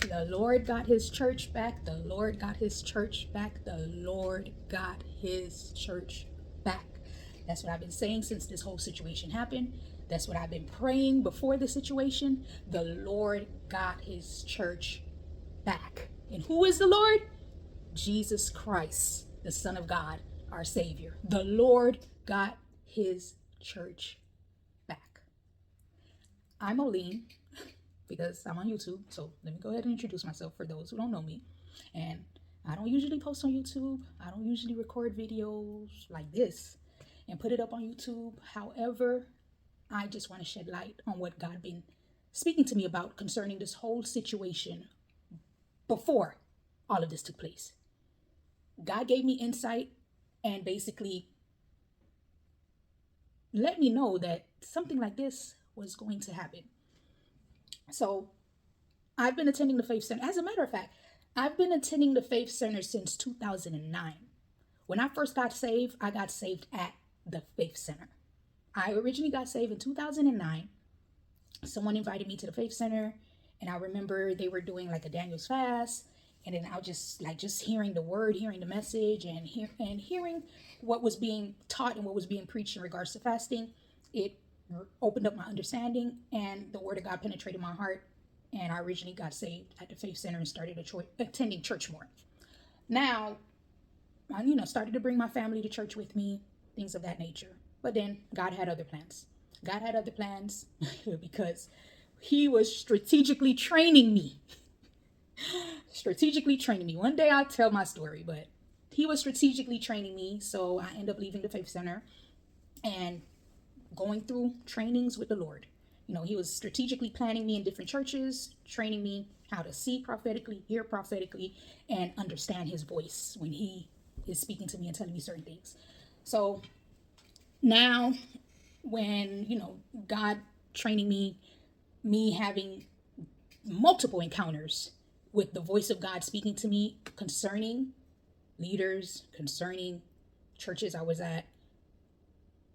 The Lord got his church back. The Lord got his church back. The Lord got his church back. That's what I've been saying since this whole situation happened. That's what I've been praying before the situation. The Lord got his church back. And who is the Lord? Jesus Christ, the Son of God, our Savior. The Lord got his church back. I'm Oline because I'm on YouTube. So let me go ahead and introduce myself for those who don't know me. And I don't usually post on YouTube. I don't usually record videos like this and put it up on YouTube. However, I just want to shed light on what God been speaking to me about concerning this whole situation before all of this took place. God gave me insight and basically let me know that something like this was going to happen. So I've been attending the Faith Center. As a matter of fact, I've been attending the Faith Center since 2009. When I first got saved, I got saved at the Faith Center. I originally got saved in 2009. Someone invited me to the Faith Center, and I remember they were doing like a Daniel's fast, and then I was just hearing the word, hearing the message, and hearing what was being taught and what was being preached in regards to fasting. It opened up my understanding, and the word of God penetrated my heart, and I originally got saved at the Faith Center and started attending church more. Now, I started to bring my family to church with me, things of that nature. But then God had other plans. God had other plans because he was strategically training me. One day I'll tell my story, but he was strategically training me. So I ended up leaving the Faith Center and going through trainings with the Lord. He was strategically planning me in different churches, training me how to see prophetically, hear prophetically, and understand his voice when he is speaking to me and telling me certain things. So now when, God training me having multiple encounters with the voice of God speaking to me concerning leaders, concerning churches I was at,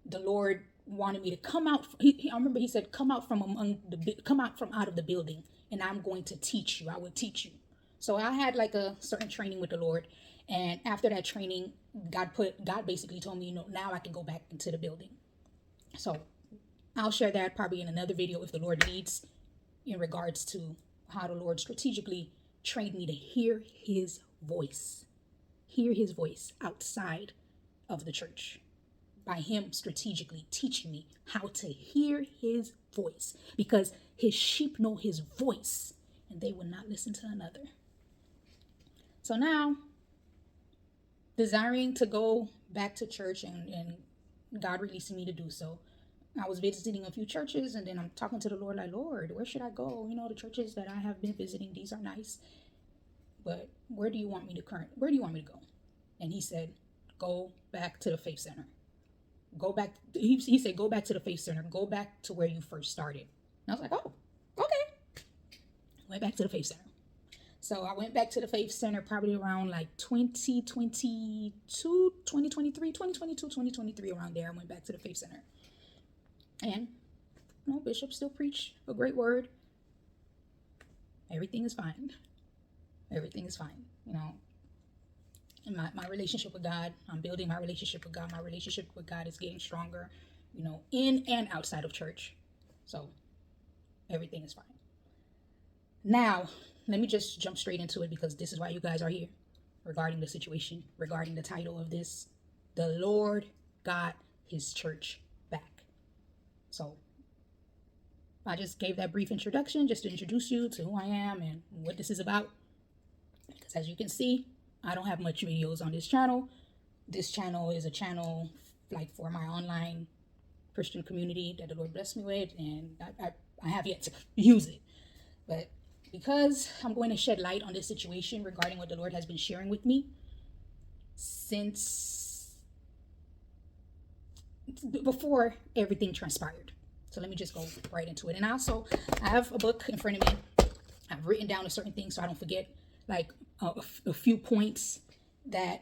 the Lord wanted me to come out. I remember he said, come out from out of the building, and I'm going to teach you. I will teach you. So I had like a certain training with the Lord. And after that training, God basically told me, now I can go back into the building. So I'll share that probably in another video if the Lord leads, in regards to how the Lord strategically trained me to hear his voice outside of the church, by him strategically teaching me how to hear his voice, because his sheep know his voice and they will not listen to another. So now, desiring to go back to church and God releasing me to do so, I was visiting a few churches, and then I'm talking to the Lord like, Lord, where should I go? The churches that I have been visiting, these are nice, but where do you want me to go? And he said, go back to the Faith Center. Go back. He said, go back to the Faith Center. Go back to where you first started. And I was like, oh, okay. Went back to the Faith Center. So I went back to the Faith Center probably around like 2022, 2023, around there. I went back to the Faith Center. And, Bishop still preached a great word. Everything is fine. Everything is fine. And my relationship with God, I'm building my relationship with God. My relationship with God is getting stronger, in and outside of church. So everything is fine. Now, let me just jump straight into it, because this is why you guys are here, regarding the situation, regarding the title of this. The Lord got his church back. So I just gave that brief introduction just to introduce you to who I am and what this is about. Because as you can see, I don't have much videos on this channel. This channel is a channel like for my online Christian community that the Lord blessed me with, and I have yet to use it. But because I'm going to shed light on this situation regarding what the Lord has been sharing with me since before everything transpired. So let me just go right into it. And also, I have a book in front of me. I've written down a certain thing so I don't forget, like a few points that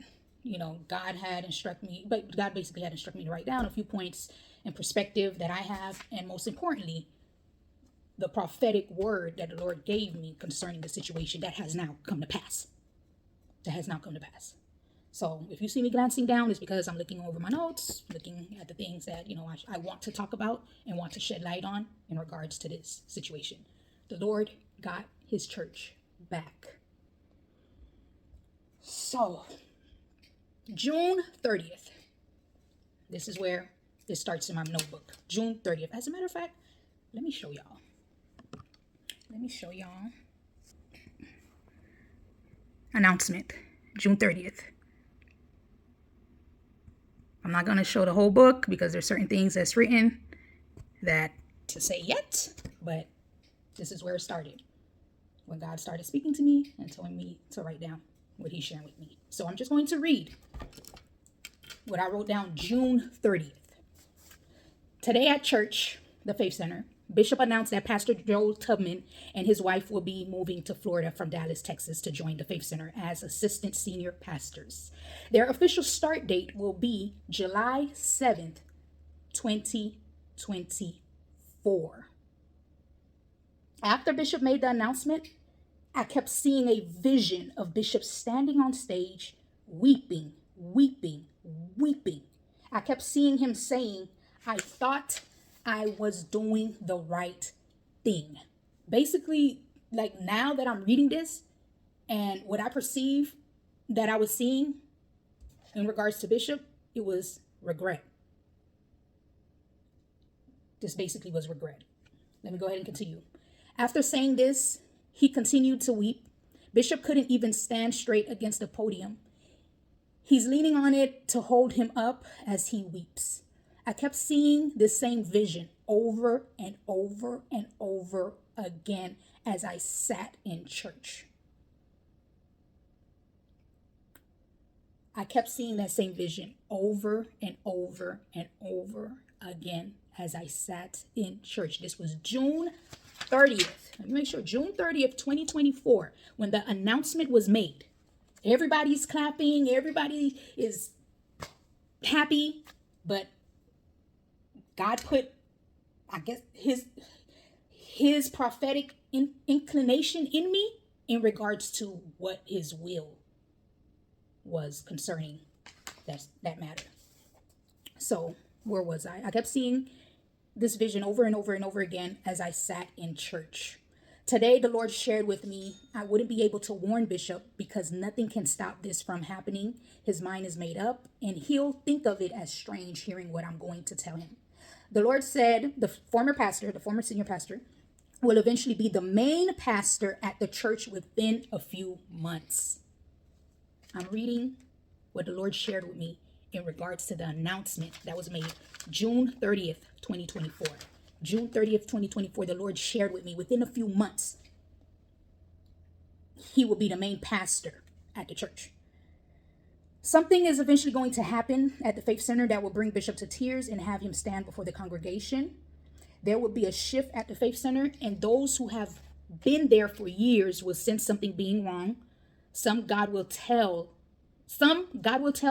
God had instructed me, but God basically had instructed me to write down a few points in perspective that I have, and most importantly, the prophetic word that the Lord gave me concerning the situation that has now come to pass. That has now come to pass. So if you see me glancing down, it's because I'm looking over my notes, looking at the things that, I want to talk about and want to shed light on in regards to this situation. The Lord got his church back. So June 30th. This is where it starts in my notebook. June 30th. As a matter of fact, let me show y'all. Announcement, June 30th. I'm not going to show the whole book because there's certain things that's written that to say yet, but this is where it started. When God started speaking to me and telling me to write down what he's sharing with me. So I'm just going to read what I wrote down June 30th. Today at church, the Faith Center, Bishop announced that Pastor Joel Tudman and his wife will be moving to Florida from Dallas, Texas to join the Faith Center as assistant senior pastors. Their official start date will be July 7th, 2024. After Bishop made the announcement, I kept seeing a vision of Bishop standing on stage, weeping. I kept seeing him saying, "I thought I was doing the right thing." Basically, like now that I'm reading this and what I perceive that I was seeing in regards to Bishop, it was regret. This basically was regret. Let me go ahead and continue. After saying this, he continued to weep. Bishop couldn't even stand straight against the podium. He's leaning on it to hold him up as he weeps. I kept seeing this same vision over and over and over again as I sat in church. I kept seeing that same vision over and over and over again as I sat in church. This was June 30th. Let me make sure. June 30th, 2024, when the announcement was made. Everybody's clapping. Everybody is happy. But God put, I guess, his prophetic inclination in me in regards to what his will was concerning that matter. So where was I? I kept seeing this vision over and over and over again as I sat in church. Today, the Lord shared with me I wouldn't be able to warn Bishop because nothing can stop this from happening. His mind is made up, and he'll think of it as strange hearing what I'm going to tell him. The Lord said the former senior pastor, will eventually be the main pastor at the church within a few months. I'm reading what the Lord shared with me in regards to the announcement that was made June 30th, 2024. June 30th, 2024, the Lord shared with me within a few months, he will be the main pastor at the church. Something is eventually going to happen at the Faith Center that will bring Bishop to tears and have him stand before the congregation. There will be a shift at the Faith Center, and those who have been there for years will sense something being wrong. Some God will tell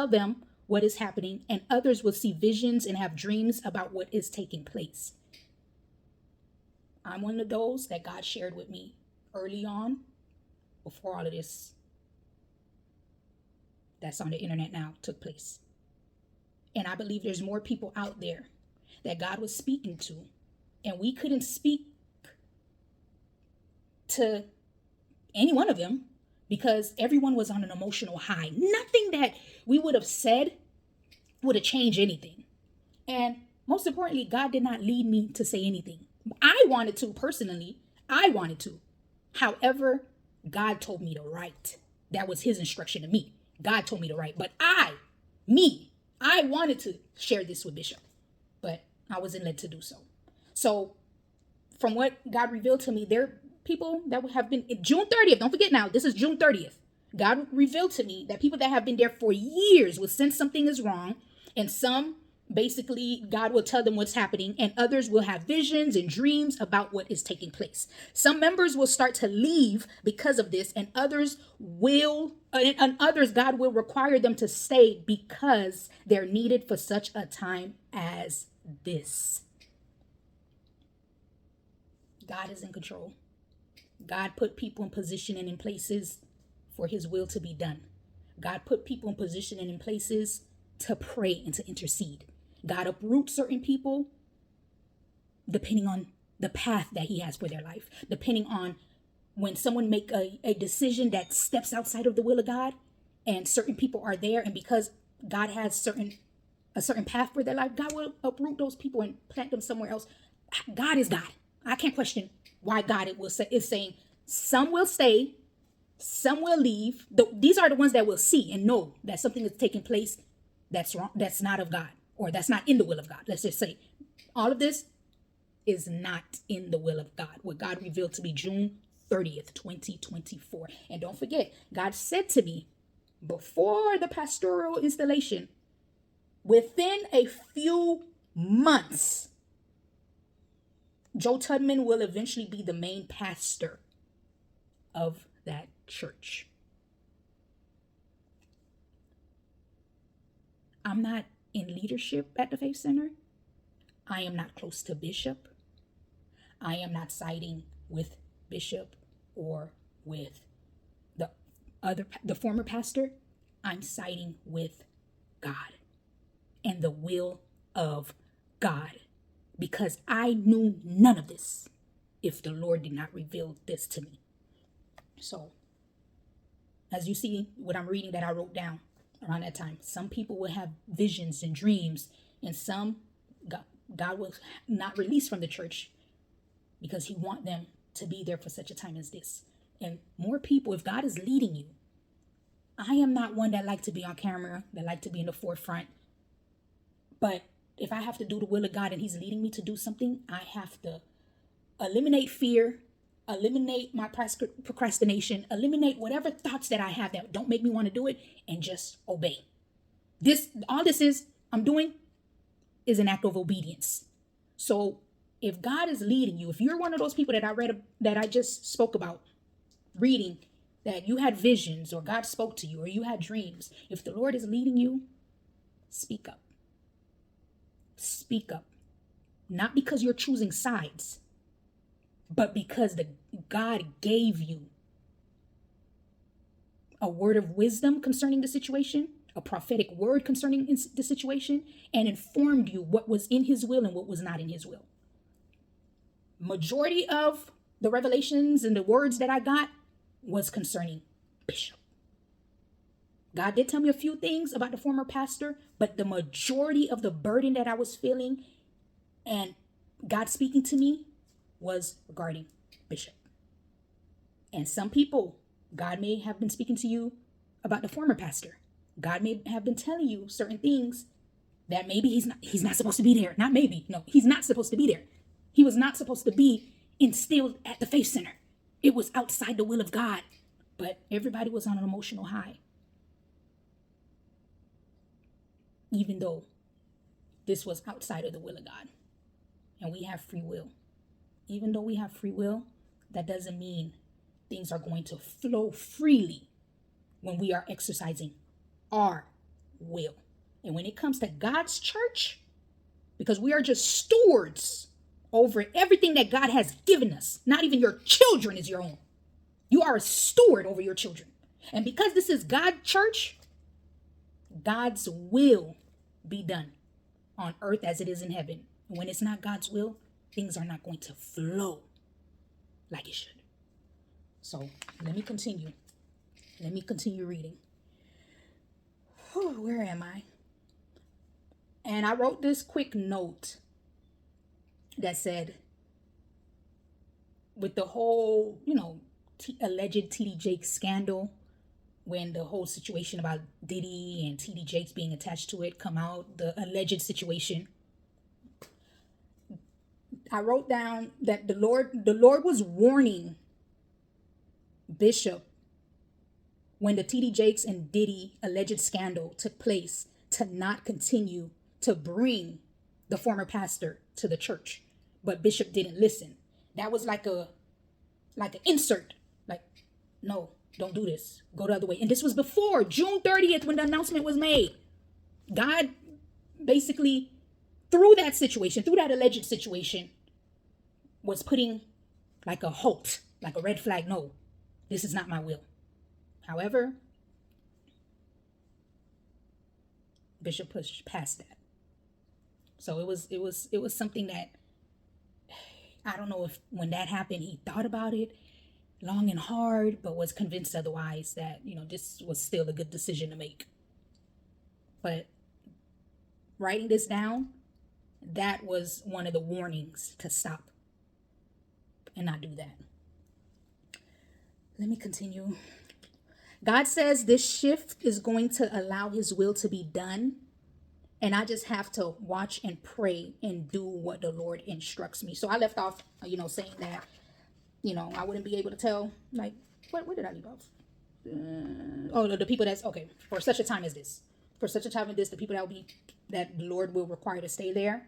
them what is happening, and others will see visions and have dreams about what is taking place. I'm one of those that God shared with me early on, before all of this that's on the internet now took place. And I believe there's more people out there that God was speaking to, and we couldn't speak to any one of them because everyone was on an emotional high. Nothing that we would have said would have changed anything. And most importantly, God did not lead me to say anything. I wanted to personally. I wanted to. However, God told me to write. That was his instruction to me. God told me to write. But I wanted to share this with Bishop, but I wasn't led to do so. So from what God revealed to me, there are people that have been June 30th. Don't forget now, this is June 30th. God revealed to me that people that have been there for years will sense something is wrong. And some, basically, God will tell them what's happening, and others will have visions and dreams about what is taking place. Some members will start to leave because of this, and others God will require them to stay because they're needed for such a time as this. God is in control. God put people in position and in places for his will to be done. God put people in position and in places to pray and to intercede. God uproots certain people depending on the path that he has for their life, depending on when someone make a decision that steps outside of the will of God, and certain people are there, and because God has a certain path for their life, God will uproot those people and plant them somewhere else. God is God. I can't question why God is saying some will stay, some will leave. These are the ones that will see and know that something is taking place that's wrong, that's not of God, or that's not in the will of God. Let's just say all of this is not in the will of God. What God revealed to me June 30th, 2024. And don't forget, God said to me before the pastoral installation, within a few months, Joe Tudman will eventually be the main pastor of that church. I'm not in leadership at the Faith Center. I am not close to Bishop. I am not siding with Bishop or with the former pastor. I'm siding with God and the will of God, because I knew none of this if the Lord did not reveal this to me. So, as you see what I'm reading that I wrote down around that time, some people will have visions and dreams, and some God will not release from the church because he wants them to be there for such a time as this. And more people, if God is leading you, I am not one that like to be on camera, that like to be in the forefront. But if I have to do the will of God and he's leading me to do something, I have to eliminate fear, eliminate my procrastination, eliminate whatever thoughts that I have that don't make me want to do it, and just obey. All this I'm doing is an act of obedience. So if God is leading you, if you're one of those people that I just spoke about reading, that you had visions or God spoke to you or you had dreams, if the Lord is leading you, speak up. Speak up. Not because you're choosing sides, but because God gave you a word of wisdom concerning the situation, a prophetic word concerning the situation, and informed you what was in his will and what was not in his will. Majority of the revelations and the words that I got was concerning Bishop. God did tell me a few things about the former pastor, but the majority of the burden that I was feeling and God speaking to me was regarding Bishop. And some people, God may have been speaking to you about the former pastor. God may have been telling you certain things that maybe he's not supposed to be there. Not maybe, no, he's not supposed to be there. He was not supposed to be instilled at the Faith Center. It was outside the will of God, but everybody was on an emotional high. Even though this was outside of the will of God, and we have free will. Even though we have free will, that doesn't mean things are going to flow freely when we are exercising our will. And when it comes to God's church, because we are just stewards over everything that God has given us, not even your children is your own. You are a steward over your children. And because this is God's church, God's will be done on earth as it is in heaven. And when it's not God's will, things are not going to flow like it should. So let me continue. Let me continue reading. Where am I? And I wrote this quick note that said, with the whole, alleged TD Jakes scandal, when the whole situation about Diddy and TD Jakes being attached to it come out, the alleged situation, I wrote down that the Lord was warning Bishop when the TD Jakes and Diddy alleged scandal took place to not continue to bring the former pastor to the church. But Bishop didn't listen. That was like an insert. Like, no, don't do this. Go the other way. And this was before June 30th when the announcement was made. God basically, through that alleged situation, was putting like a halt, like a red flag. No, this is not my will. However, Bishop pushed past that. So it was something that I don't know if when that happened he thought about it long and hard, but was convinced otherwise that, this was still a good decision to make. But writing this down, that was one of the warnings to stop and not do that. Let me continue. God says this shift is going to allow his will to be done. And I just have to watch and pray and do what the Lord instructs me. So I left off, saying that, I wouldn't be able to tell, like, where did I leave off? The people that's, okay, for such a time as this. For such a time as this, the people that the Lord will require to stay there,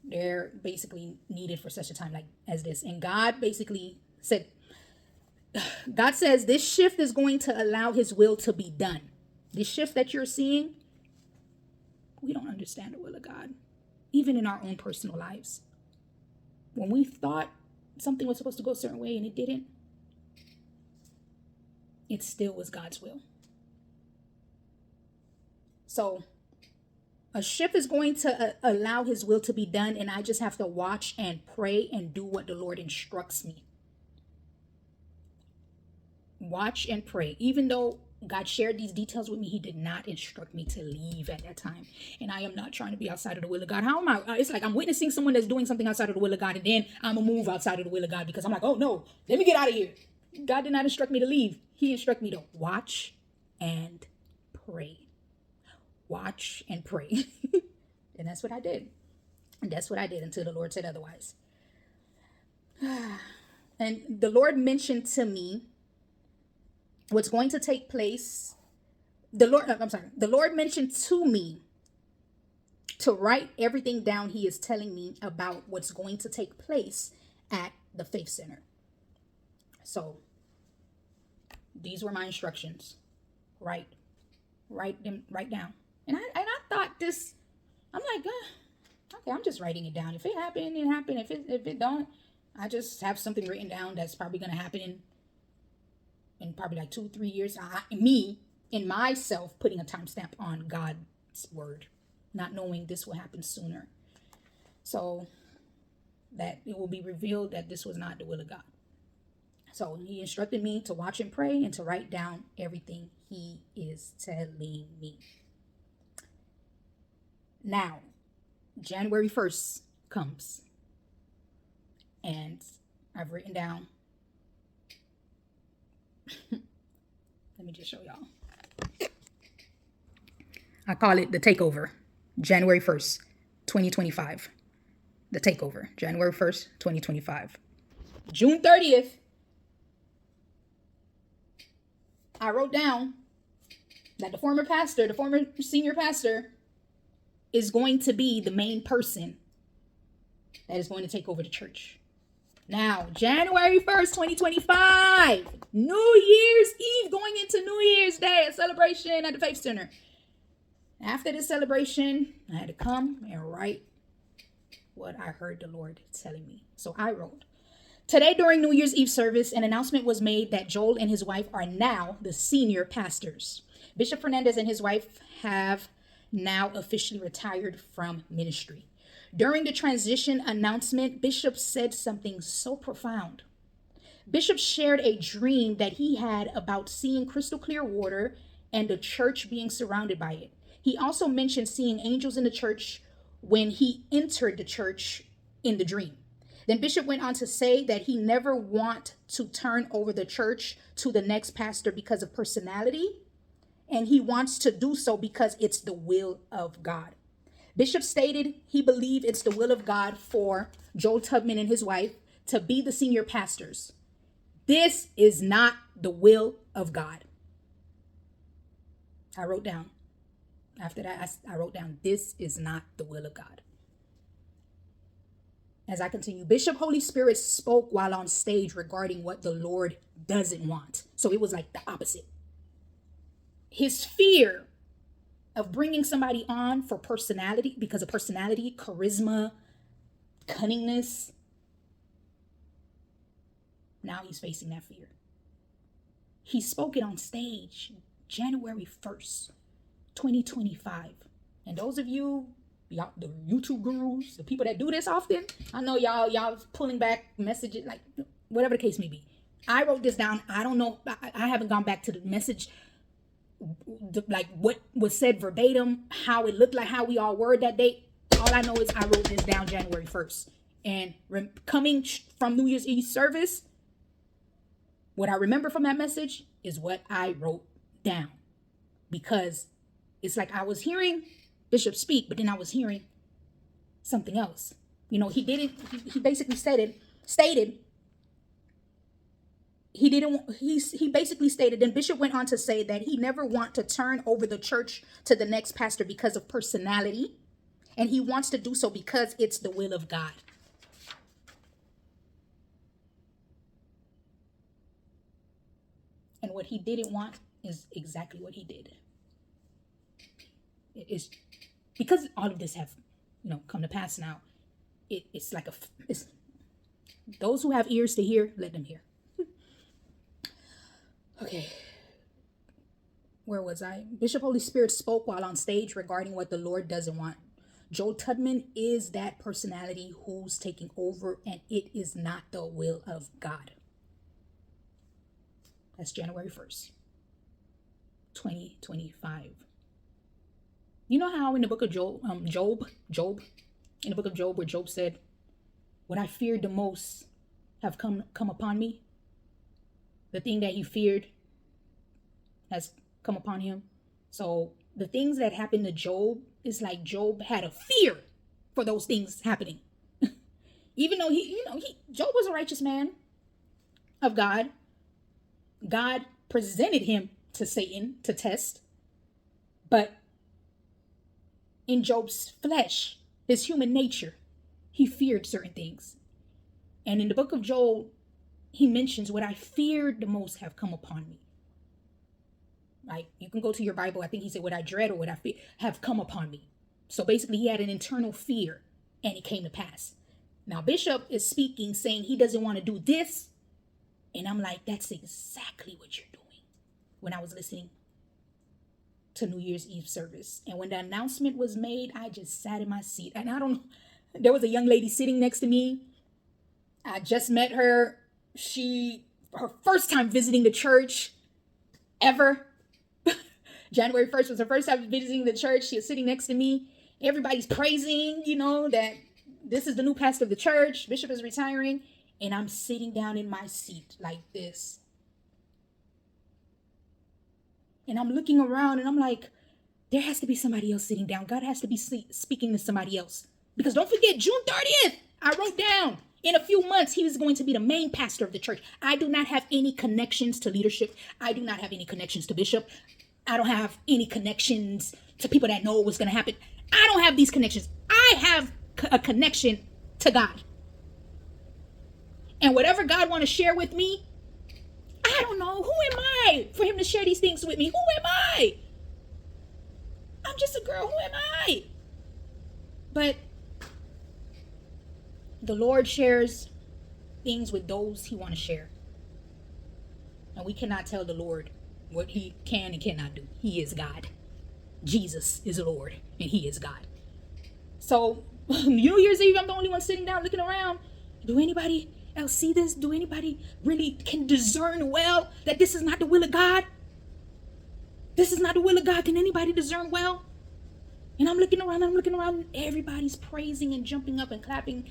they're basically needed for such a time as this. And God basically said, God says this shift is going to allow his will to be done. This shift that you're seeing, we don't understand the will of God, even in our own personal lives. When we thought something was supposed to go a certain way and it didn't, it still was God's will. So a shift is going to allow his will to be done, and I just have to watch and pray and do what the Lord instructs me. Watch and pray. Even though God shared these details with me, he did not instruct me to leave at that time. And I am not trying to be outside of the will of God. How am I? It's like I'm witnessing someone that's doing something outside of the will of God, and then I'm going to move outside of the will of God because I'm like, oh no, let me get out of here. God did not instruct me to leave. He instructed me to watch and pray. Watch and pray. And that's what I did. And that's what I did until the Lord said otherwise. And the Lord mentioned to me what's going to take place. The Lord mentioned to me to write everything down he is telling me about what's going to take place at the Faith Center. So these were my instructions. Write down. And I thought this, I'm like, okay, I'm just writing it down. If it happened, it happened. If it don't, I just have something written down that's probably going to happen in probably like 2-3 years. Me in myself putting a timestamp on God's word, not knowing this will happen sooner. So that it will be revealed that this was not the will of God. So he instructed me to watch and pray and to write down everything he is telling me. Now, January 1st comes, and I've written down, let me just show y'all. I call it the takeover, January 1st, 2025. The takeover, January 1st, 2025. June 30th, I wrote down that the former senior pastor, is going to be the main person that is going to take over the church. Now, January 1st, 2025, New Year's Eve, going into New Year's Day, a celebration at the Faith Center. After this celebration, I had to come and write what I heard the Lord telling me. So I wrote, today during New Year's Eve service, an announcement was made that Joel and his wife are now the senior pastors. Bishop Fernandez and his wife have now officially retired from ministry. During the transition announcement, Bishop said something so profound. Bishop shared a dream that he had about seeing crystal clear water and the church being surrounded by it. He also mentioned seeing angels in the church when he entered the church in the dream. Then Bishop went on to say that he never want to turn over the church to the next pastor because of personality, and he wants to do so because it's the will of God. Bishop stated he believed it's the will of God for Joel Tudman and his wife to be the senior pastors. This is not the will of God. I wrote down, after that, I wrote down, this is not the will of God. As I continue, Bishop Holy Spirit spoke while on stage regarding what the Lord doesn't want. So it was like the opposite. His fear of bringing somebody on for personality, because of personality, charisma, cunningness, Now he's facing that fear. He spoke it on stage January 1st, 2025. And those of you, y'all, the YouTube gurus, the people that do this often, I know y'all pulling back messages, like whatever the case may be. I wrote this down. I don't know. I haven't gone back to the message, like what was said verbatim, how it looked like, how we all were that day. All I know is I wrote this down January 1st. And coming from New Year's Eve service, what I remember from that message is what I wrote down. Because it's like I was hearing Bishop speak, but then I was hearing something else. You know, he basically stated, he basically stated, then Bishop went on to say that he never want to turn over the church to the next pastor because of personality. And he wants to do so because it's the will of God. And what he didn't want is exactly what he did. It's because all of this have, come to pass now. It's like it's those who have ears to hear, let them hear. Okay. Where was I? Bishop Holy Spirit spoke while on stage regarding what the Lord doesn't want. Joe Tudman is that personality who's taking over, and it is not the will of God. That's January 1st, 2025. You know how in the book of Job, in the book of Job, where Job said, what I feared the most have come upon me. The thing that he feared has come upon him. So the things that happened to Job is like Job had a fear for those things happening. Even though Job was a righteous man of God. God presented him to Satan to test. But in Job's flesh, his human nature, he feared certain things. And in the book of Job, he mentions what I feared the most have come upon me. Like, you can go to your Bible. I think he said what I dread or what I fear have come upon me. So basically he had an internal fear and it came to pass. Now Bishop is speaking, saying he doesn't want to do this. And I'm like, that's exactly what you're doing. When I was listening to New Year's Eve service. And when the announcement was made, I just sat in my seat. And I don't know, there was a young lady sitting next to me. I just met her. Her first time visiting the church ever. January 1st was her first time visiting the church. She was sitting next to me. Everybody's praising, that this is the new pastor of the church. Bishop is retiring. And I'm sitting down in my seat like this. And I'm looking around and I'm like, there has to be somebody else sitting down. God has to be speaking to somebody else. Because don't forget, June 30th, I wrote down, in a few months, he was going to be the main pastor of the church. I do not have any connections to leadership. I do not have any connections to Bishop. I don't have any connections to people that know what's going to happen. I don't have these connections. I have a connection to God. And whatever God want to share with me, I don't know. Who am I for him to share these things with me? Who am I? I'm just a girl. Who am I? But the Lord shares things with those he want to share. And we cannot tell the Lord what he can and cannot do. He is God. Jesus is Lord, and he is God. So, New Year's Eve, I'm the only one sitting down looking around. Do anybody else see this? Do anybody really can discern well that this is not the will of God? This is not the will of God. Can anybody discern well? And I'm looking around, and everybody's praising and jumping up and clapping.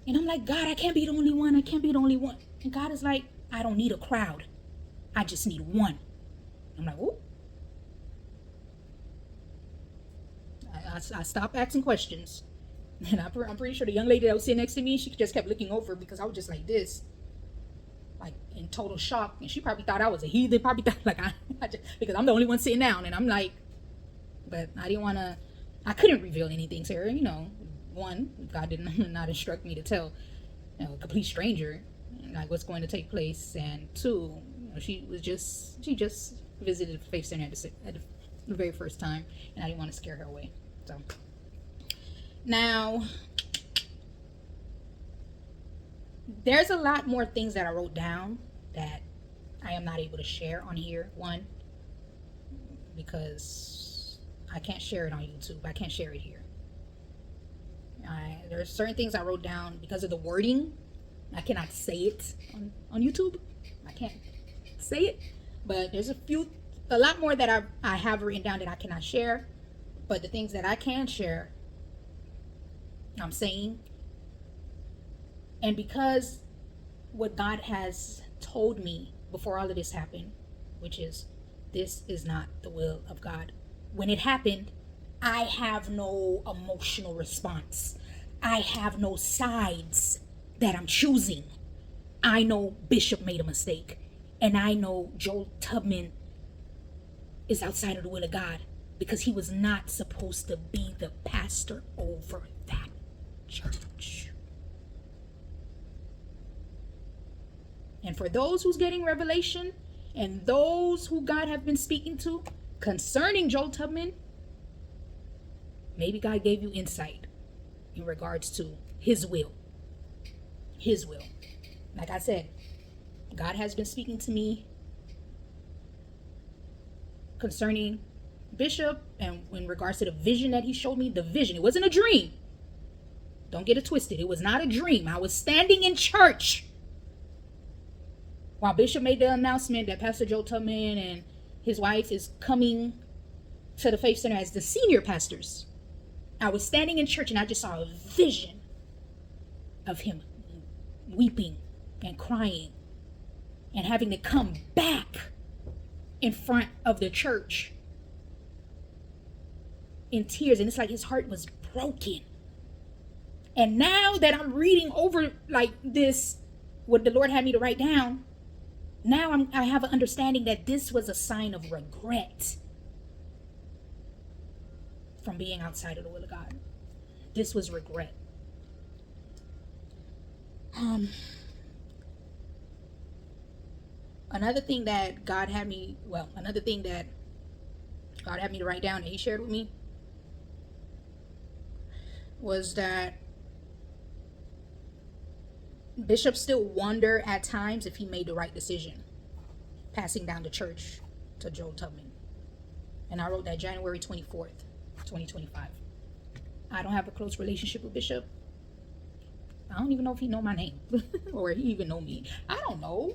And I'm like, God, I can't be the only one. And God is like, I don't need a crowd. I just need one. I'm like, oh. I stopped asking questions. And I'm pretty sure the young lady that was sitting next to me, she just kept looking over because I was just like this. Like in total shock. And she probably thought I was a heathen. Probably thought like because I'm the only one sitting down. And I'm like, but I couldn't reveal anything to her. One, God did not instruct me to tell a complete stranger like what's going to take place. And two, she just visited the Faith Center at the very first time. And I didn't want to scare her away. So now, There's a lot more things that I wrote down that I am not able to share on here. One, because I can't share it on YouTube. I can't share it here. There's certain things I wrote down because of the wording. I cannot say it on YouTube. I can't say it. But there's a lot more that I have written down that I cannot share. But the things that I can share, I'm saying. And because what God has told me before all of this happened, which is, this is not the will of God. When it happened, I have no emotional response. I have no sides that I'm choosing. I know Bishop made a mistake. And I know Joel Tubman is outside of the will of God, because he was not supposed to be the pastor over that church. And for those who's getting revelation, and those who God have been speaking to concerning Joel Tubman, maybe God gave you insight in regards to his will. His will. Like I said, God has been speaking to me concerning Bishop, and in regards to the vision that he showed me. The vision, it wasn't a dream. Don't get it twisted. It was not a dream. I was standing in church while Bishop made the announcement that Pastor Joel Tubman and his wife is coming to the Faith Center as the senior pastors. I was standing in church and I just saw a vision of him weeping and crying and having to come back in front of the church in tears. And it's like his heart was broken. And now that I'm reading over like this, what the Lord had me to write down, now I have an understanding that this was a sign of regret from being outside of the will of God. This was regret. Another thing that God had me to write down that he shared with me was that Bishop still wonder at times if he made the right decision passing down the church to Joel Tubman. And I wrote that January 24th, 2025. I don't have a close relationship with Bishop. I don't even know if he know my name or he even know me. I don't know.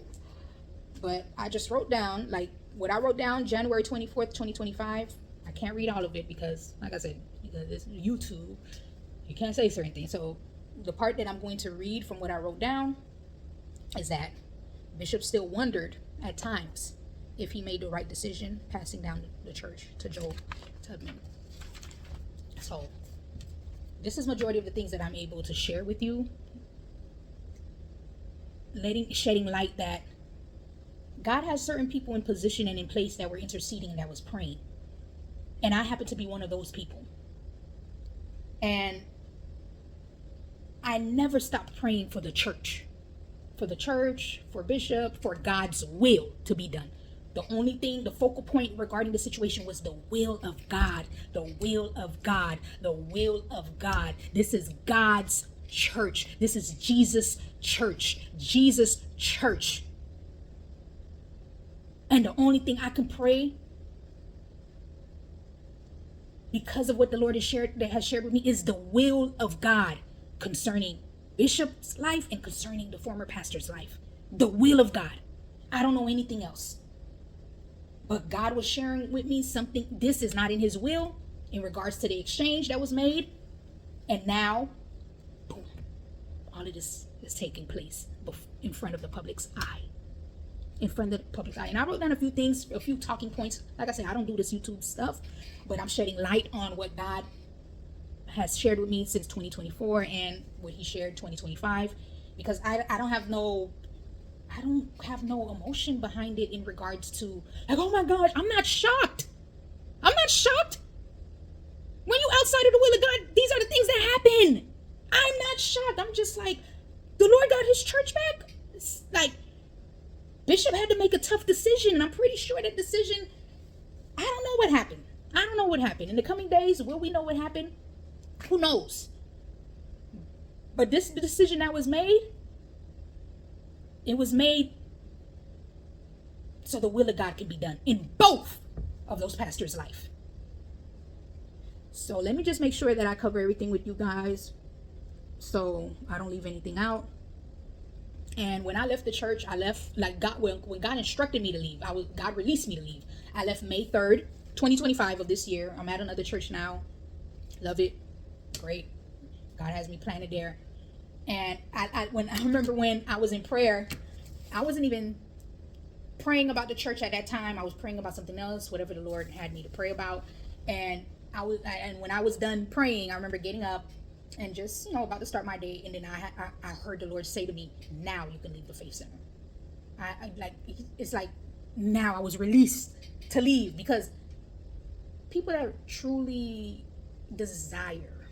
But I just wrote down, like, what I wrote down January 24th, 2025. I can't read all of it because, like I said, because it's YouTube, you can't say certain things. So the part that I'm going to read from what I wrote down is that Bishop still wondered at times if he made the right decision passing down the church to Joel Tubman. So this is majority of the things that I'm able to share with you, shedding light that God has certain people in position and in place that were interceding and that was praying. And I happen to be one of those people. And I never stopped praying for the church, for Bishop, for God's will to be done. The only thing, the focal point regarding the situation was the will of God, the will of God, the will of God. This is God's church. This is Jesus' church, Jesus' church. And the only thing I can pray, because of what the Lord has shared with me, is the will of God concerning Bishop's life and concerning the former pastor's life. The will of God. I don't know anything else. But God was sharing with me something. This is not in his will in regards to the exchange that was made. And now, boom, all of this is taking place in front of the public's eye. In front of the public's eye. And I wrote down a few things, a few talking points. Like I said, I don't do this YouTube stuff, but I'm shedding light on what God has shared with me since 2024 and what he shared 2025, because I don't have no emotion behind it in regards to, like, oh my gosh, I'm not shocked. I'm not shocked. When you outside of the will of God, these are the things that happen. I'm not shocked. I'm just like, the Lord got his church back. It's like, Bishop had to make a tough decision, and I'm pretty sure that decision, I don't know what happened. I don't know what happened. In the coming days, will we know what happened? Who knows? But this decision that was made, It was made so the will of God can be done in both of those pastors' life. So let me just make sure that I cover everything with you guys, so I don't leave anything out. And when I left the church, I left like God, when God instructed me to leave, God released me to leave. I left May 3rd, 2025 of this year. I'm at another church now. Love it. Great. God has me planted there. And I remember when I was in prayer, I wasn't even praying about the church at that time. I was praying about something else, whatever the Lord had me to pray about. And when I was done praying, I remember getting up and just, about to start my day. And then I heard the Lord say to me, now you can leave the Faith Center. It's like now I was released to leave, because people that truly desire,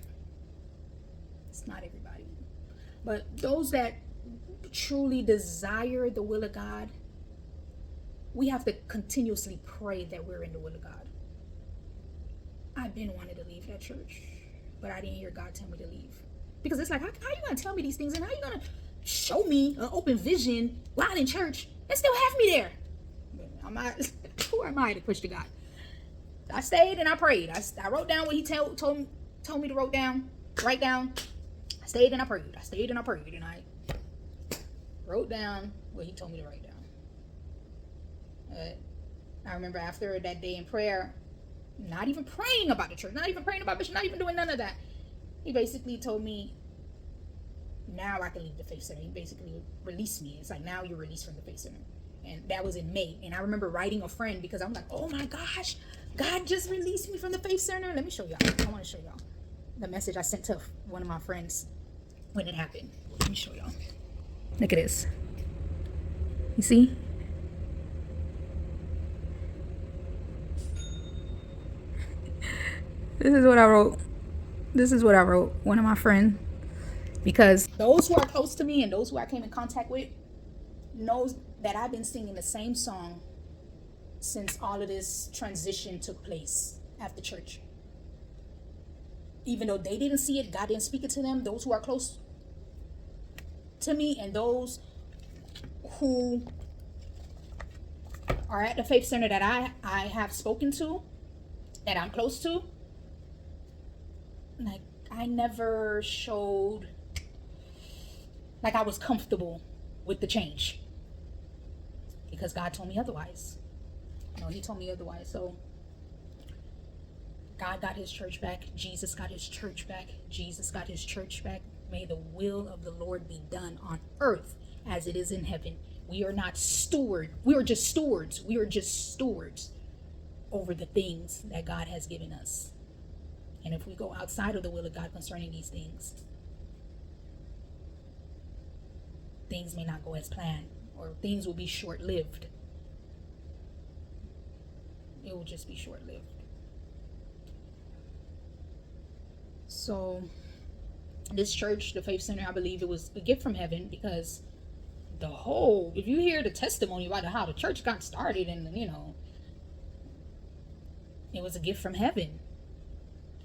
it's not everybody, but those that truly desire the will of God, we have to continuously pray that we're in the will of God. I've been wanting to leave that church, but I didn't hear God tell me to leave. Because it's like, how are you going to tell me these things? And how are you going to show me an open vision while in church and still have me there? Who am I to question God? I stayed and I prayed. I wrote down what he told me to write down. I stayed and I prayed. And I wrote down what he told me to write down. I remember after that day in prayer, not even praying about the church, not even praying about mission, not even doing none of that. He basically told me, now I can leave the Faith Center. He basically released me. It's like, now you're released from the Faith Center. And that was in May. And I remember writing a friend, because I'm like, oh my gosh, God just released me from the Faith Center. Let me show y'all. I want to show y'all the message I sent to one of my friends when it happened. Let me show y'all. Look at this. You see? This is what I wrote. One of my friends, because those who are close to me and those who I came in contact with knows that I've been singing the same song since all of this transition took place after church. Even though they didn't see it, God didn't speak it to them. Those who are close to me and those who are at the Faith Center that I have spoken to, that I'm close to, like, I never showed like I was comfortable with the change, because God told me otherwise. He told me otherwise. So God got his church back. Jesus got his church back. May the will of the Lord be done on earth as it is in heaven. We are not steward. We are just stewards. Over the things that God has given us. And if we go outside of the will of God concerning these things, things may not go as planned, or things will be short-lived. It will just be short-lived. So this church, the Faith Center, I believe it was a gift from heaven, because if you hear the testimony about how the church got started, and it was a gift from heaven.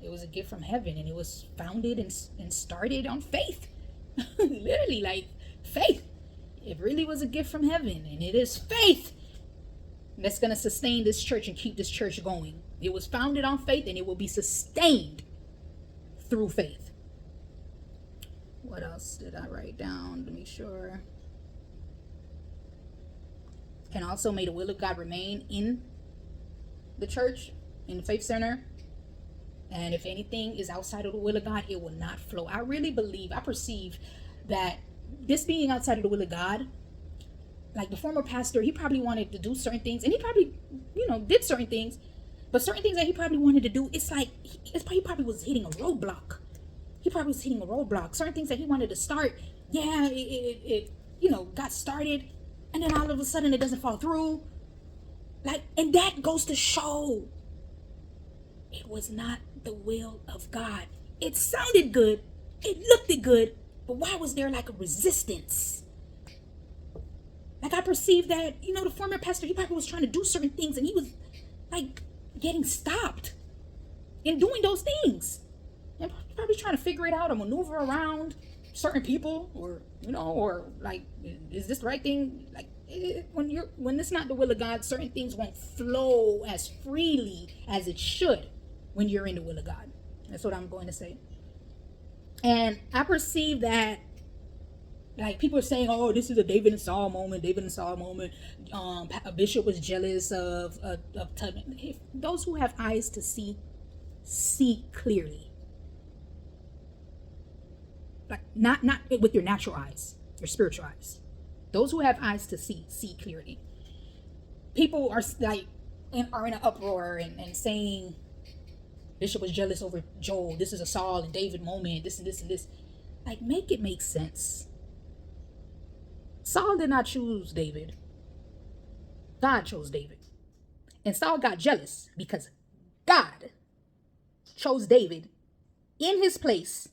It was a gift from heaven, and it was founded and started on faith. Literally, like faith. It really was a gift from heaven, and it is faith that's going to sustain this church and keep this church going. It was founded on faith, and it will be sustained through faith. What else did I write down to make sure? And also, may the will of God remain in the church, in the Faith Center. And if anything is outside of the will of God, it will not flow. I perceive that this being outside of the will of God, like the former pastor, he probably wanted to do certain things, and he probably, did certain things, but certain things that he probably wanted to do, he probably was hitting a roadblock. Certain things that he wanted to start, it got started, and then all of a sudden it doesn't fall through. And that goes to show it was not the will of God. It sounded good, it looked good, but why was there like a resistance? Like, I perceived that, the former pastor, he probably was trying to do certain things, and he was like getting stopped in doing those things. And probably trying to figure it out or maneuver around certain people, or or like, is this the right thing? Like, when it's not the will of God, certain things won't flow as freely as it should when you're in the will of God. That's what I'm going to say. And I perceive that, like, people are saying, "Oh, this is a David and Saul moment. David and Saul moment." A bishop was jealous of Tudman. If those who have eyes to see clearly, like, not with your natural eyes, your spiritual eyes. Those who have eyes to see clearly. People are like are in an uproar and saying Bishop was jealous over Joel. This is a Saul and David moment. This and this and this. Like, make it make sense. Saul did not choose David. God chose David. And Saul got jealous because God chose David in his place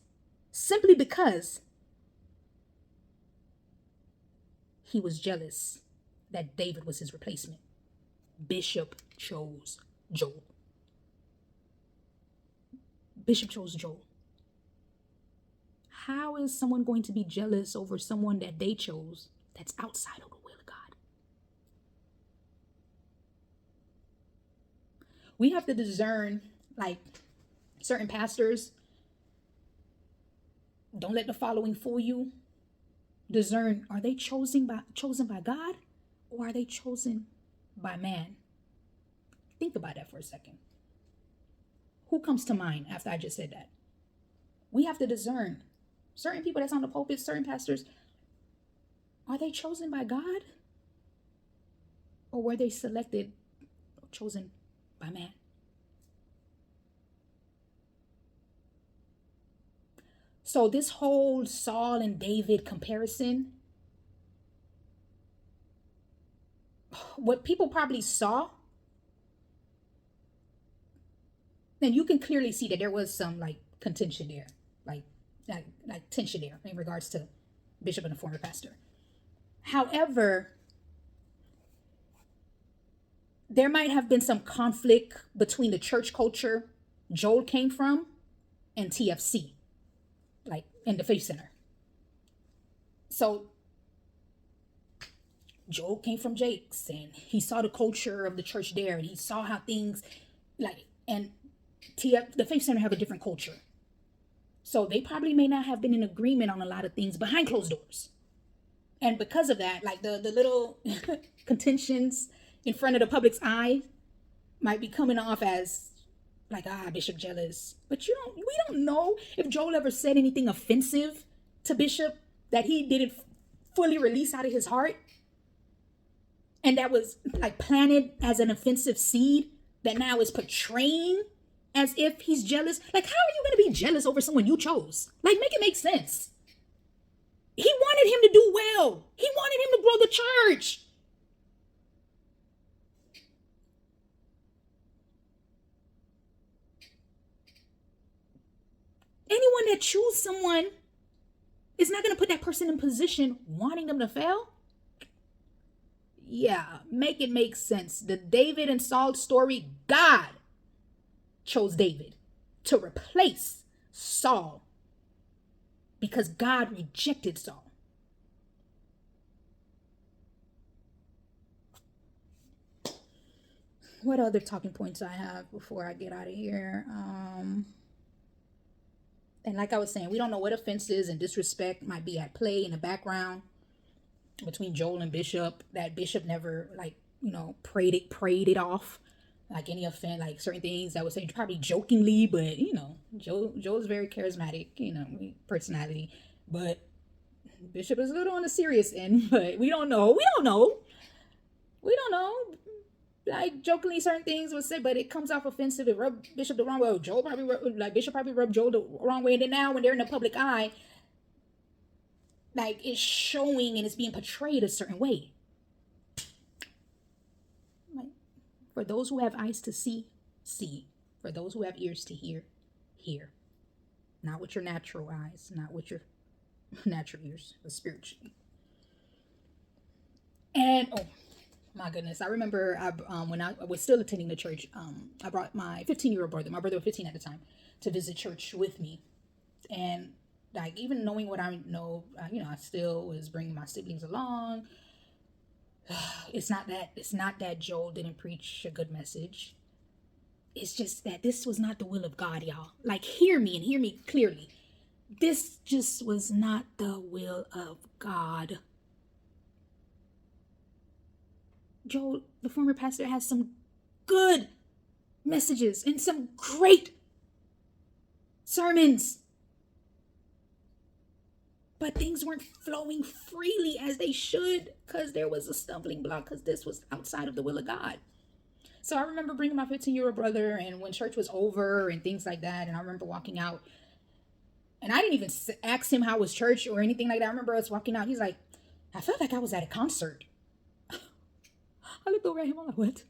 simply because he was jealous that David was his replacement. Bishop chose Joel. Bishop chose Joel. How is someone going to be jealous over someone that they chose that's outside of the will of God? We have to discern, like, certain pastors. Don't let the following fool you. Discern, are they chosen by God, or are they chosen by man? Think about that for a second. Who comes to mind after I just said that? We have to discern certain people that's on the pulpit, certain pastors. Are they chosen by God, or were they selected or chosen by man? So this whole Saul and David comparison, what people probably saw, and you can clearly see that there was some, like, contention there, like tension there in regards to bishop and a former pastor. However, there might have been some conflict between the church culture Joel came from and TFC, like in the Faith Center. So Joel came from Jake's, and he saw the culture of the church there, and he saw how things, like, and the Faith Center have a different culture. So they probably may not have been in agreement on a lot of things behind closed doors. And because of that, like, the little contentions in front of the public's eye might be coming off as like, Bishop jealous. But we don't know if Joel ever said anything offensive to Bishop that he didn't fully release out of his heart, and that was, like, planted as an offensive seed that now is portraying as if he's jealous. Like, how are you going to be jealous over someone you chose? Like, make it make sense. He wanted him to do well. He wanted him to grow the church. Anyone that chooses someone is not going to put that person in position wanting them to fail. Yeah, make it make sense. The David and Saul story, God chose David to replace Saul because God rejected Saul. What other talking points I have before I get out of here? And like I was saying, we don't know what offenses and disrespect might be at play in the background between Joel and Bishop. That Bishop never, like, prayed it off, like any offense, like certain things that would say probably jokingly, but Joel's very charismatic, personality, but Bishop is a little on the serious end. But we don't know. Like, jokingly certain things would say, but it comes off offensive. It rubbed Bishop the wrong way. Bishop probably rubbed Joel the wrong way. And then now when they're in the public eye, like, it's showing and it's being portrayed a certain way. Like, for those who have eyes to see. For those who have ears to hear. Not with your natural eyes, not with your natural ears, but spiritually. And my goodness, I remember when I was still attending the church, I brought my 15-year-old brother. My brother was 15 at the time, to visit church with me. And Like, even knowing what I know, I still was bringing my siblings along. It's not that Joel didn't preach a good message. It's just that this was not the will of God, y'all. Like, hear me and hear me clearly. This just was not the will of God. Joel, the former pastor, has some good messages and some great sermons. But things weren't flowing freely as they should because there was a stumbling block, because this was outside of the will of God. So I remember bringing my 15-year-old brother, and when church was over and things like that, and I remember walking out, and I didn't even ask him how was church or anything like that. I remember us walking out. He's like, I felt like I was at a concert. I looked over at him. I'm like, what?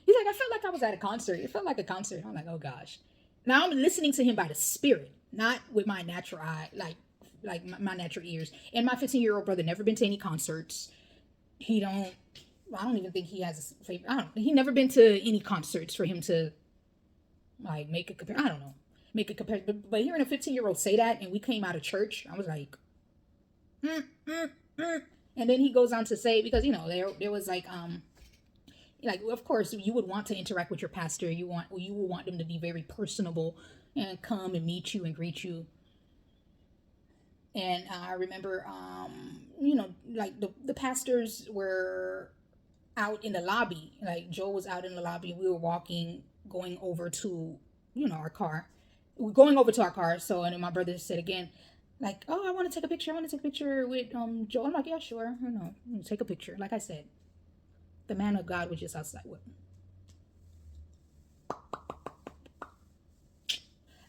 He's like, I felt like I was at a concert. It felt like a concert. I'm like, oh gosh. Now I'm listening to him by the Spirit, not with my natural eye, like my natural ears. And my 15-year-old brother never been to any concerts. I don't even think he has a favorite. He never been to any concerts for him to like make a compare. I don't know, make a comparison. But hearing a 15-year-old say that, and we came out of church, I was like, And then he goes on to say, because there was like of course you would want to interact with your pastor. You would want them to be very personable and come and meet you and greet you. And I remember, like the pastors were out in the lobby. Like, Joel was out in the lobby. We were going over to, our car. We're going over to our car. So, and then my brother said again, like, oh, I want to take a picture. I want to take a picture with Joel. I'm like, yeah, sure. Take a picture. Like I said, the man of God was just outside with me.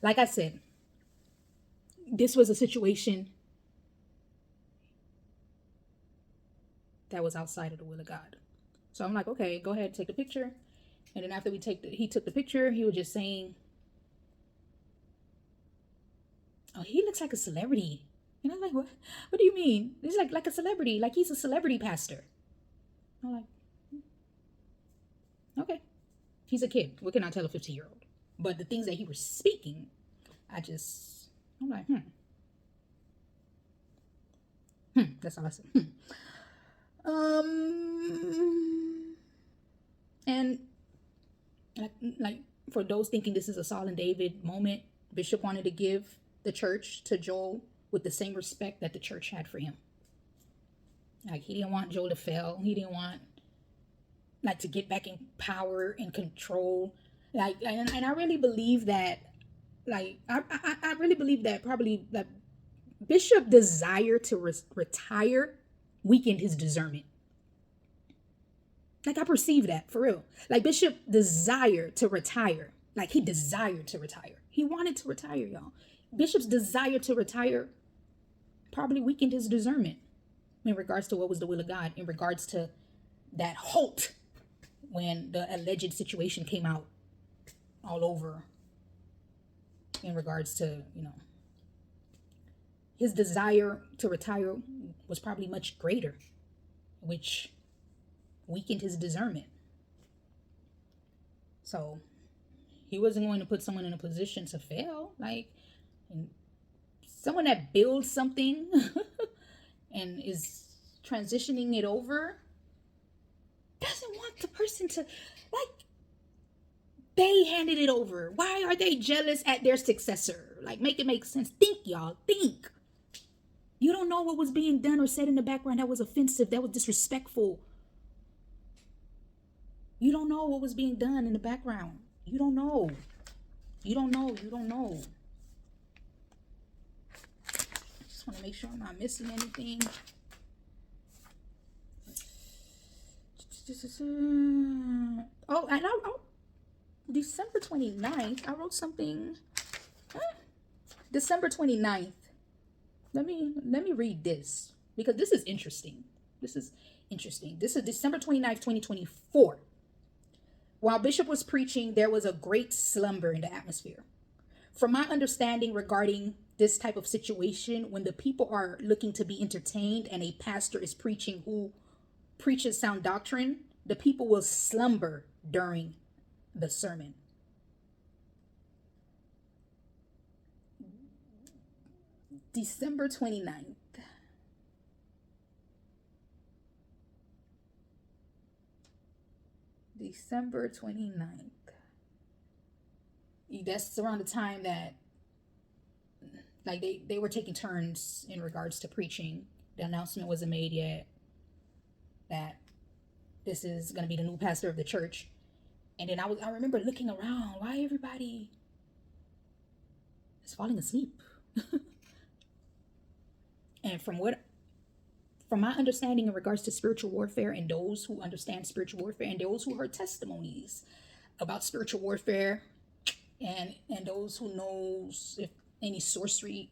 Like I said, this was a situation that was outside of the will of God. So I'm like, okay, go ahead, take a picture. And then after he took the picture, he was just saying, oh, he looks like a celebrity. And I was like, what do you mean? He's like a celebrity, like he's a celebrity pastor. I'm like, okay. He's a kid. What can I tell a 15-year-old? But the things that he was speaking, I'm like, that's all I said. And like for those thinking this is a Saul and David moment, Bishop wanted to give the church to Joel with the same respect that the church had for him. Like, he didn't want Joel to fail. He didn't want to get back in power and control. Like, and I really believe that, I really believe that probably that Bishop desire to retire weakened his discernment. Like, I perceive that for real. Like, Bishop desired to retire. Like, he desired to retire. He wanted to retire, y'all. Bishop's desire to retire probably weakened his discernment in regards to what was the will of God, in regards to that halt when the alleged situation came out all over, in regards to, his desire to retire was probably much greater, which weakened his discernment. So he wasn't going to put someone in a position to fail. Like, someone that builds something and is transitioning it over doesn't want the person to, they handed it over. Why are they jealous at their successor? Like, make it make sense. Think, y'all. Think. You don't know what was being done or said in the background that was offensive, that was disrespectful. You don't know what was being done in the background. You don't know. You don't know. You don't know. Just want to make sure I'm not missing anything. Oh, and December 29th, I wrote something. December 29th. Let me read this, because this is interesting. This is December 29th, 2024. While Bishop was preaching, there was a great slumber in the atmosphere. From my understanding regarding this type of situation, when the people are looking to be entertained and a pastor is preaching who preaches sound doctrine, the people will slumber during the sermon. December 29th. December 29th. That's around the time that like they were taking turns in regards to preaching. The announcement wasn't made yet that this is going to be the new pastor of the church. And then I remember looking around, why everybody is falling asleep. And from my understanding in regards to spiritual warfare, and those who understand spiritual warfare, and those who heard testimonies about spiritual warfare, and those who knows if any sorcery,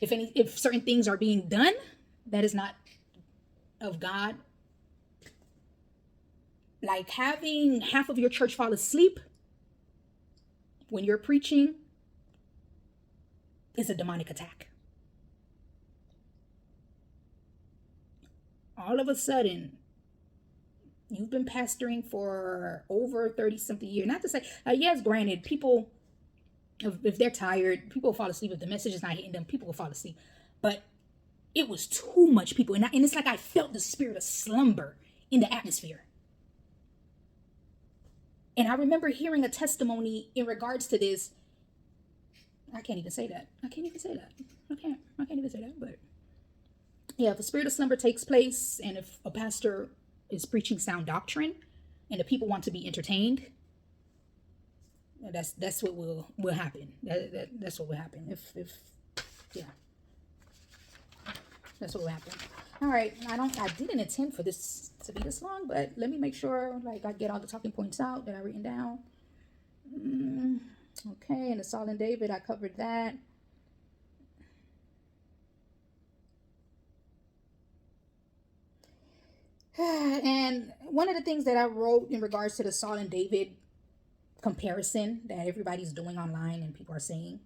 if certain things are being done that is not of God, like having half of your church fall asleep when you're preaching is a demonic attack. All of a sudden, you've been pastoring for over 30 something years. Not to say, yes, granted, people, if they're tired, people will fall asleep. If the message is not hitting them, people will fall asleep. But it was too much people. And it's like I felt the spirit of slumber in the atmosphere. And I remember hearing a testimony in regards to this. I can't even say that. I can't even say that. But yeah, if a spirit of slumber takes place, and if a pastor is preaching sound doctrine, and the people want to be entertained, that's what will happen. That's what will happen. Yeah, that's what will happen. All right, I didn't intend for this to be this long, but let me make sure like I get all the talking points out that I written down. Okay, and the Saul and David, I covered that. And one of the things that I wrote in regards to the Saul and David comparison that everybody's doing online and people are saying,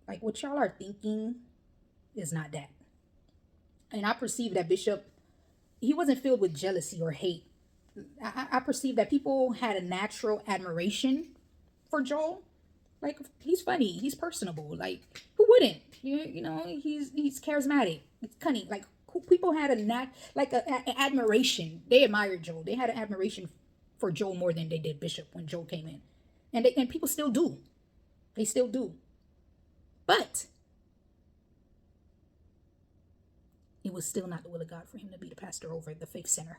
like, what y'all are thinking is not that. And I perceive that Bishop, he wasn't filled with jealousy or hate. I perceive that people had a natural admiration for Joel. Like, he's funny, he's personable. Like, who wouldn't? You know, he's charismatic, it's cunning. Like, people had an admiration. They admired Joel. They had an admiration for Joel more than they did Bishop when Joel came in, and people still do. They still do. But it was still not the will of God for him to be the pastor over the Faith Center.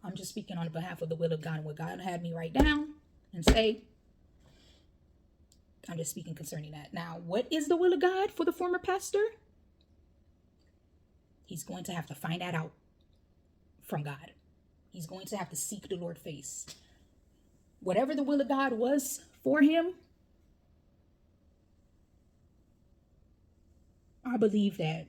I'm just speaking on behalf of the will of God and what God had me write down and say. I'm just speaking concerning that. Now, what is the will of God for the former pastor? He's going to have to find that out from God. He's going to have to seek the Lord's face. Whatever the will of God was for him, I believe that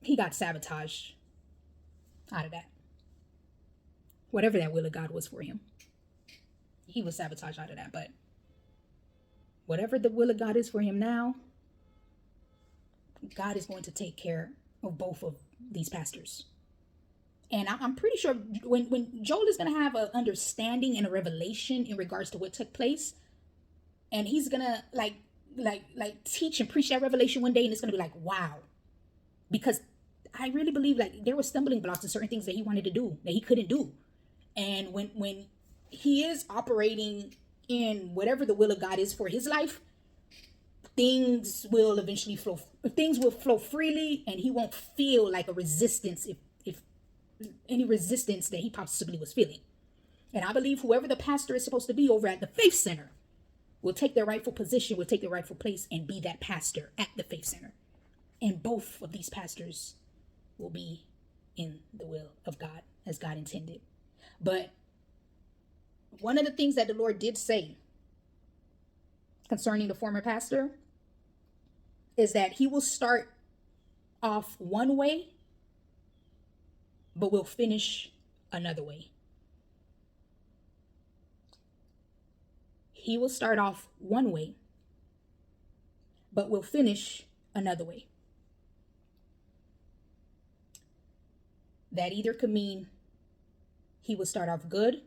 he got sabotaged out of that. Whatever that will of God was for him, he was sabotaged out of that. But whatever the will of God is for him now, God is going to take care of both of these pastors. And I'm pretty sure when Joel is going to have an understanding and a revelation in regards to what took place, and he's going to like teach and preach that revelation one day, and it's going to be like, wow. Because I really believe like there were stumbling blocks and certain things that he wanted to do that he couldn't do. And when he is operating in whatever the will of God is for his life, things will eventually flow. Things will flow freely, and he won't feel like a resistance if any resistance that he possibly was feeling. And I believe whoever the pastor is supposed to be over at the Faith Center will take their rightful position, will take their rightful place, and be that pastor at the Faith Center. And both of these pastors will be in the will of God as God intended. But one of the things that the Lord did say concerning the former pastor is that he will start off one way, but will finish another way. He will start off one way, but will finish another way. That either could mean he would start off good,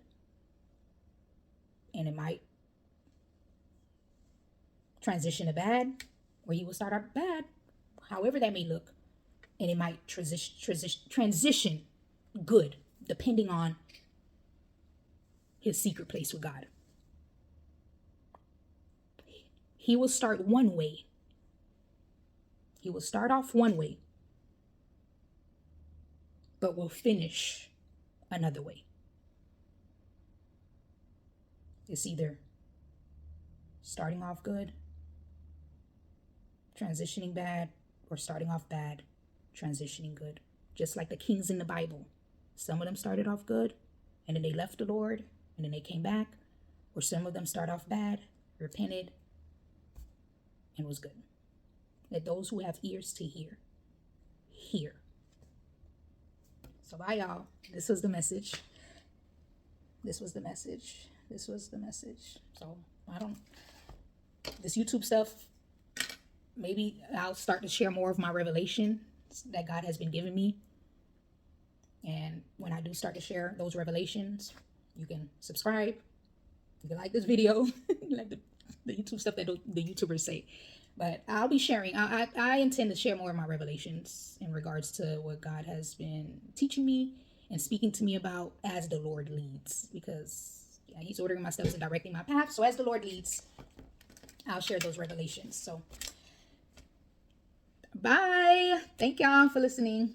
and it might transition to bad, or he will start off bad, however that may look, and it might transition good, depending on his secret place with God. He will start one way. He will start off one way, but will finish another way. It's either starting off good, transitioning bad, or starting off bad, transitioning good. Just like the kings in the Bible. Some of them started off good, and then they left the Lord, and then they came back. Or some of them start off bad, repented, and was good. Let those who have ears to hear, hear. So bye, y'all. This was the message. This was the message. This was the message. So this YouTube stuff, maybe I'll start to share more of my revelation that God has been giving me. And when I do start to share those revelations, you can subscribe. You can like this video, like the YouTube stuff that the YouTubers say. But I'll be sharing. I intend to share more of my revelations in regards to what God has been teaching me and speaking to me about as the Lord leads. Because he's ordering my steps and directing my path. So as the Lord leads, I'll share those revelations. So bye. Thank y'all for listening.